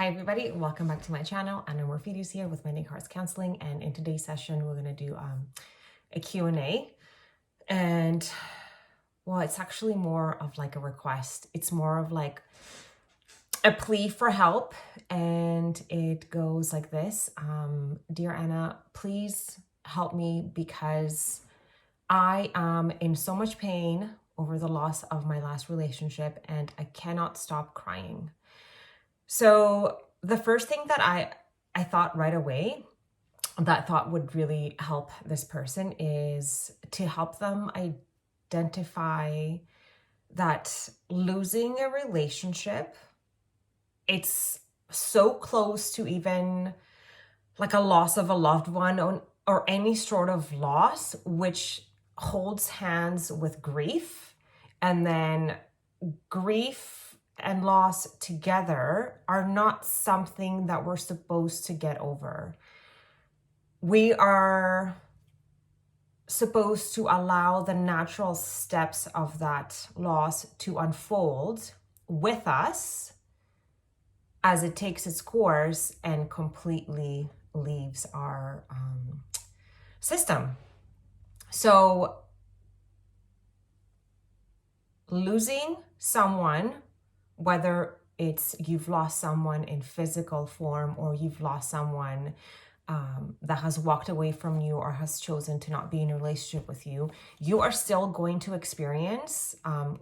Hi everybody, welcome back to my channel. Morfidis here with Many Cards Counseling, and in today's session we're going to do a Q&A. And well, it's actually more of like a request. It's more of like a plea for help, and it goes like this. Dear Anna, please help me because I am in so much pain over the loss of my last relationship and I cannot stop crying. So the first thing that I thought right away that thought would really help this person is to help them identify that losing a relationship, it's so close to even like a loss of a loved one or any sort of loss, which holds hands with grief. And then grief and loss together are not something that we're supposed to get over. We are supposed to allow the natural steps of that loss to unfold with us as it takes its course and completely leaves our system. So losing someone, whether it's you've lost someone in physical form or you've lost someone that has walked away from you or has chosen to not be in a relationship with you, you are still going to experience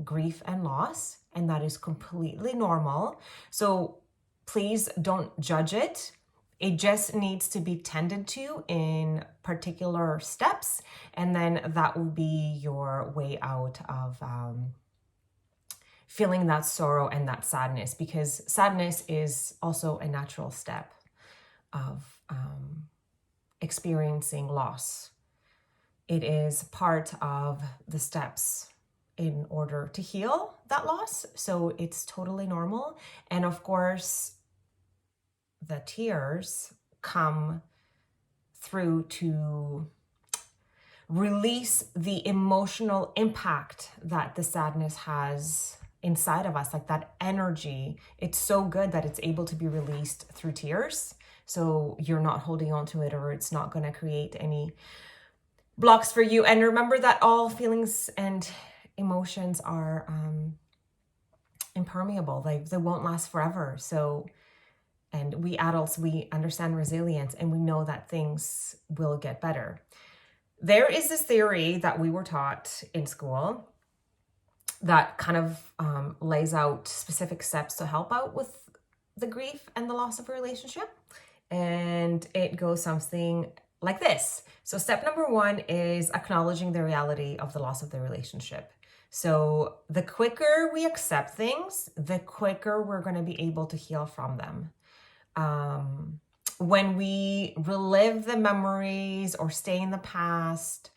grief and loss, and that is completely normal. So please don't judge it. It just needs to be tended to in particular steps, and then that will be your way out of feeling that sorrow and that sadness, because sadness is also a natural step of experiencing loss. It is part of the steps in order to heal that loss. So it's totally normal. And of course, the tears come through to release the emotional impact that the sadness has inside of us, like that energy. It's so good that it's able to be released through tears. So you're not holding on to it, or it's not going to create any blocks for you. And remember that all feelings and emotions are impermeable. They won't last forever. So, and we adults, we understand resilience and we know that things will get better. There is this theory that we were taught in school that kind of lays out specific steps to help out with the grief and the loss of a relationship. And it goes something like this. So step number 1 is acknowledging the reality of the loss of the relationship. So the quicker we accept things, the quicker we're going to be able to heal from them. When we relive the memories or stay in the past,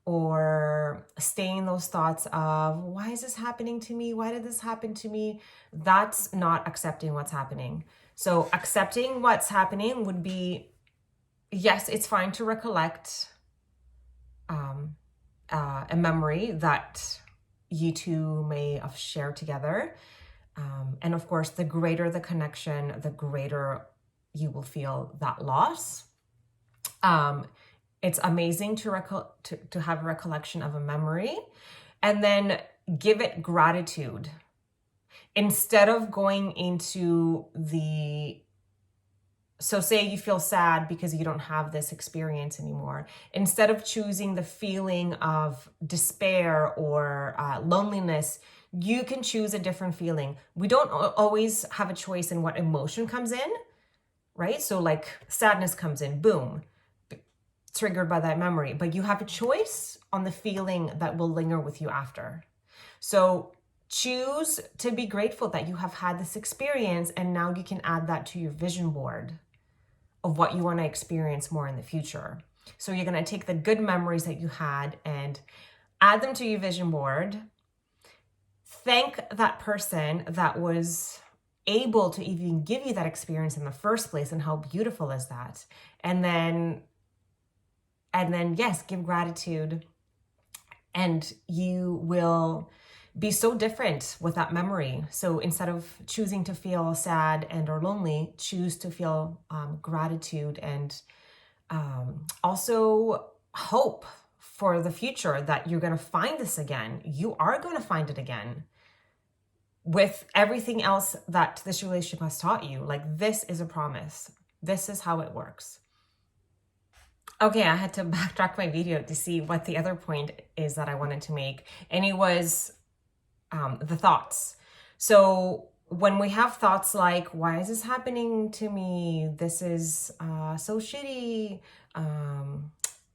or stay in those thoughts of, why is this happening to me? Why did this happen to me? That's not accepting what's happening. So accepting what's happening would be, yes, it's fine to recollect a memory that you two may have shared together. And of course, the greater the connection, the greater you will feel that loss. It's amazing to have a recollection of a memory, and then give it gratitude. Instead of going into so say you feel sad because you don't have this experience anymore. Instead of choosing the feeling of despair or loneliness, you can choose a different feeling. We don't always have a choice in what emotion comes in, right? So like sadness comes in, boom, triggered by that memory, but you have a choice on the feeling that will linger with you after. So choose to be grateful that you have had this experience, and now you can add that to your vision board of what you want to experience more in the future. So you're going to take the good memories that you had and add them to your vision board. Thank that person that was able to even give you that experience in the first place, and how beautiful is that? And then yes, give gratitude, and you will be so different with that memory. So instead of choosing to feel sad and or lonely, choose to feel gratitude and also hope for the future that you're going to find this again. You are going to find it again with everything else that this relationship has taught you. Like, this is a promise. This is how it works. Okay, I had to backtrack my video to see what the other point is that I wanted to make. And it was the thoughts. So when we have thoughts like, why is this happening to me? This is so shitty.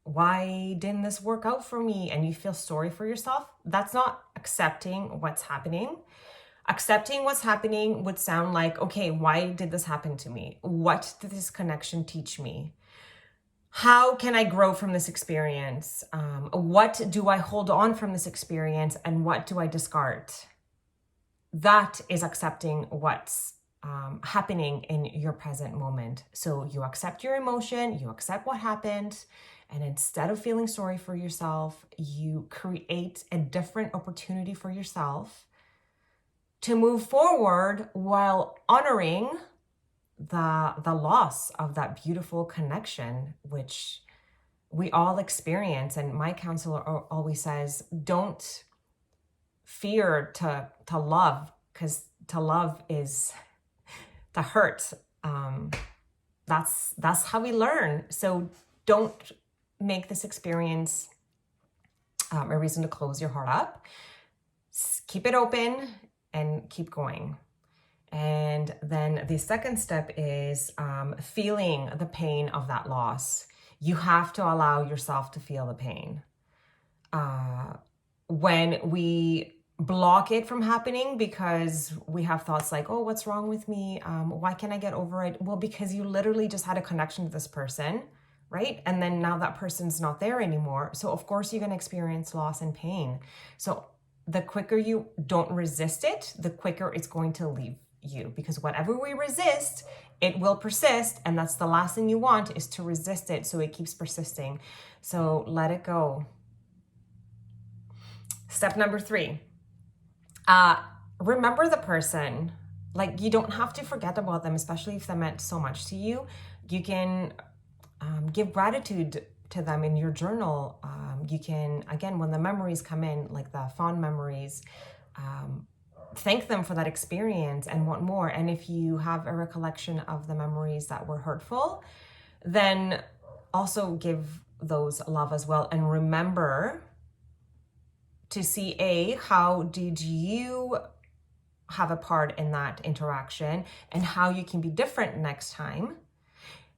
Why didn't this work out for me? And you feel sorry for yourself. That's not accepting what's happening. Accepting what's happening would sound like, okay, why did this happen to me? What did this connection teach me? How can I grow from this experience? What do I hold on from this experience, and what do I discard? That is accepting what's happening in your present moment. So you accept your emotion, you accept what happened, and instead of feeling sorry for yourself, you create a different opportunity for yourself to move forward while honoring the loss of that beautiful connection, which we all experience. And my counselor always says, don't fear to love, because to love is to hurt. That's how we learn. So don't make this experience a reason to close your heart up. Keep it open and keep going. And then the second step is feeling the pain of that loss. You have to allow yourself to feel the pain. When we block it from happening because we have thoughts like, oh, what's wrong with me? Why can't I get over it? Well, because you literally just had a connection to this person, right? And then now that person's not there anymore. So of course you're going to experience loss and pain. So the quicker you don't resist it, the quicker it's going to leave you, because whatever we resist, it will persist, and that's the last thing you want, is to resist it so it keeps persisting. So let it go. Step number 3, remember the person. Like, you don't have to forget about them, especially if they meant so much to you. You can give gratitude to them in your journal. You can, again, when the memories come in, like the fond memories, thank them for that experience and want more. And if you have a recollection of the memories that were hurtful, then also give those love as well. And remember to see, how did you have a part in that interaction and how you can be different next time.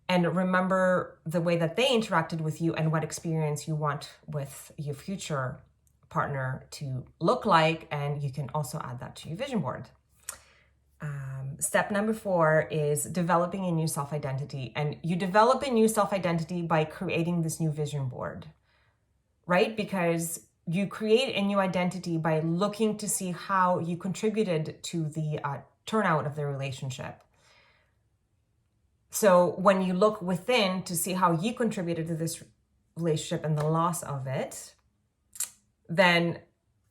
And remember the way that they interacted with you and what experience you want with your future partner to look like, and you can also add that to your vision board. Step number 4 is developing a new self-identity. And you develop a new self-identity by creating this new vision board, right? Because you create a new identity by looking to see how you contributed to the turnout of the relationship. So when you look within to see how you contributed to this relationship and the loss of it, then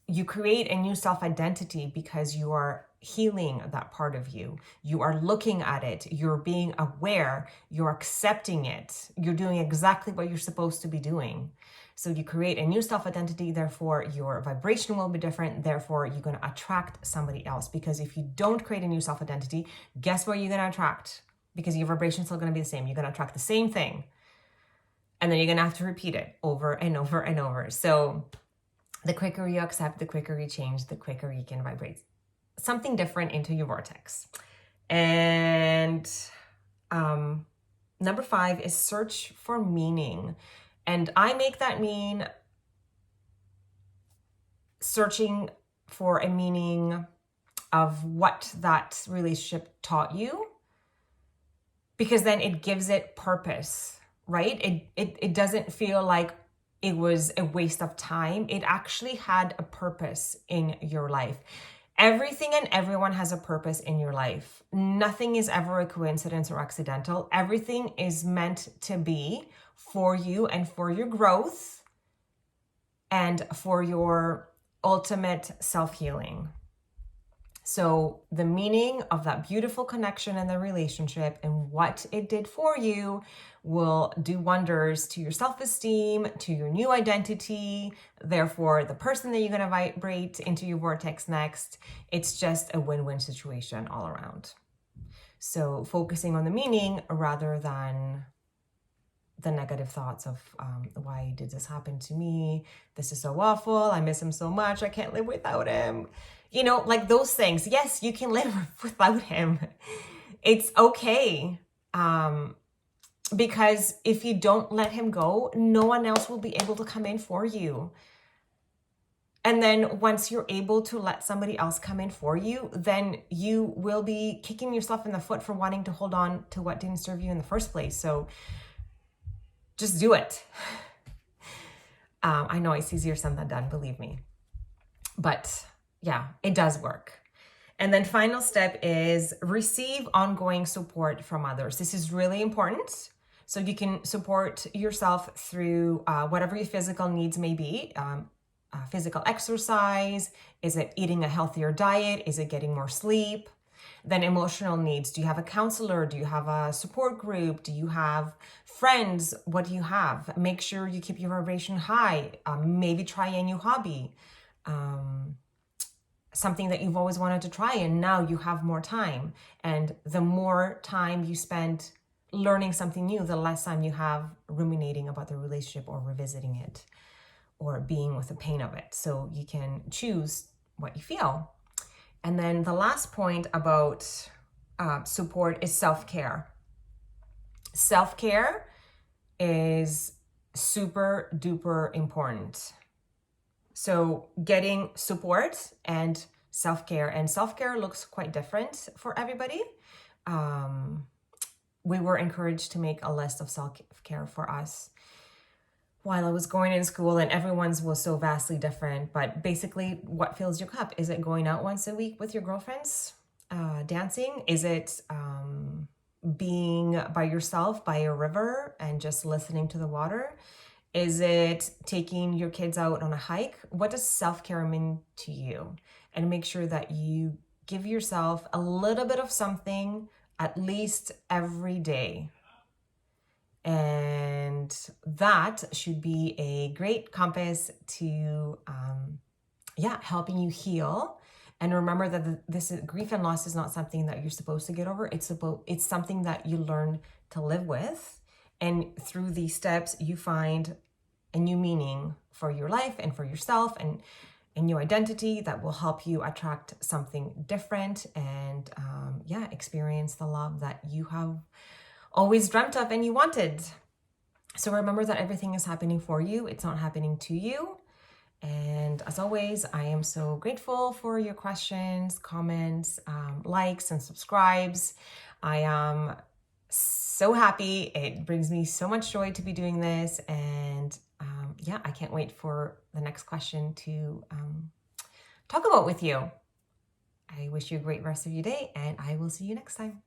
you create a new self-identity because you are healing that part of you. You are looking at it. You're being aware. You're accepting it. You're doing exactly what you're supposed to be doing. So you create a new self-identity. Therefore, your vibration will be different. Therefore, you're going to attract somebody else. Because if you don't create a new self-identity, guess what you're going to attract? Because your vibration is still going to be the same. You're going to attract the same thing. And then you're going to have to repeat it over and over and over. So the quicker you accept, the quicker you change, the quicker you can vibrate something different into your vortex. And number 5 is search for meaning. And I make that mean searching for a meaning of what that relationship taught you, because then it gives it purpose, right? It doesn't feel like it was a waste of time. It actually had a purpose in your life. Everything and everyone has a purpose in your life. Nothing is ever a coincidence or accidental. Everything is meant to be for you and for your growth and for your ultimate self-healing. So the meaning of that beautiful connection in the relationship and what it did for you will do wonders to your self-esteem, to your new identity. Therefore, the person that you're going to vibrate into your vortex next, it's just a win-win situation all around. So focusing on the meaning rather than the negative thoughts of why did this happen to me? This is so awful. I miss him so much. I can't live without him. You know, like those things. Yes, you can live without him. It's okay. Because if you don't let him go, no one else will be able to come in for you. And then once you're able to let somebody else come in for you, then you will be kicking yourself in the foot for wanting to hold on to what didn't serve you in the first place. So just do it. I know it's easier said than done, believe me. But yeah, it does work. And then final step is receive ongoing support from others. This is really important. So you can support yourself through whatever your physical needs may be. Physical exercise. Is it eating a healthier diet? Is it getting more sleep? Then emotional needs. Do you have a counselor? Do you have a support group? Do you have friends? What do you have? Make sure you keep your vibration high. Maybe try a new hobby. Something that you've always wanted to try and now you have more time. And the more time you spend learning something new, the less time you have ruminating about the relationship or revisiting it or being with the pain of it. So you can choose what you feel. And then the last point about support is self-care. Self-care is super duper important. So getting support and self-care looks quite different for everybody. We were encouraged to make a list of self-care for us while I was going in school, and everyone's was so vastly different. But basically, what fills your cup? Is it going out once a week with your girlfriends, dancing? Is it being by yourself by a river and just listening to the water? Is it taking your kids out on a hike? What does self-care mean to you? And make sure that you give yourself a little bit of something at least every day. And that should be a great compass to, helping you heal. And remember that this grief and loss is not something that you're supposed to get over. It's something that you learn to live with. And through these steps, you find a new meaning for your life and for yourself and a new identity that will help you attract something different and, experience the love that you have always dreamt of and you wanted. So remember that everything is happening for you. It's not happening to you. And as always, I am so grateful for your questions, comments, likes, and subscribes. I am so happy. It brings me so much joy to be doing this. And I can't wait for the next question to talk about with you. I wish you a great rest of your day, and I will see you next time.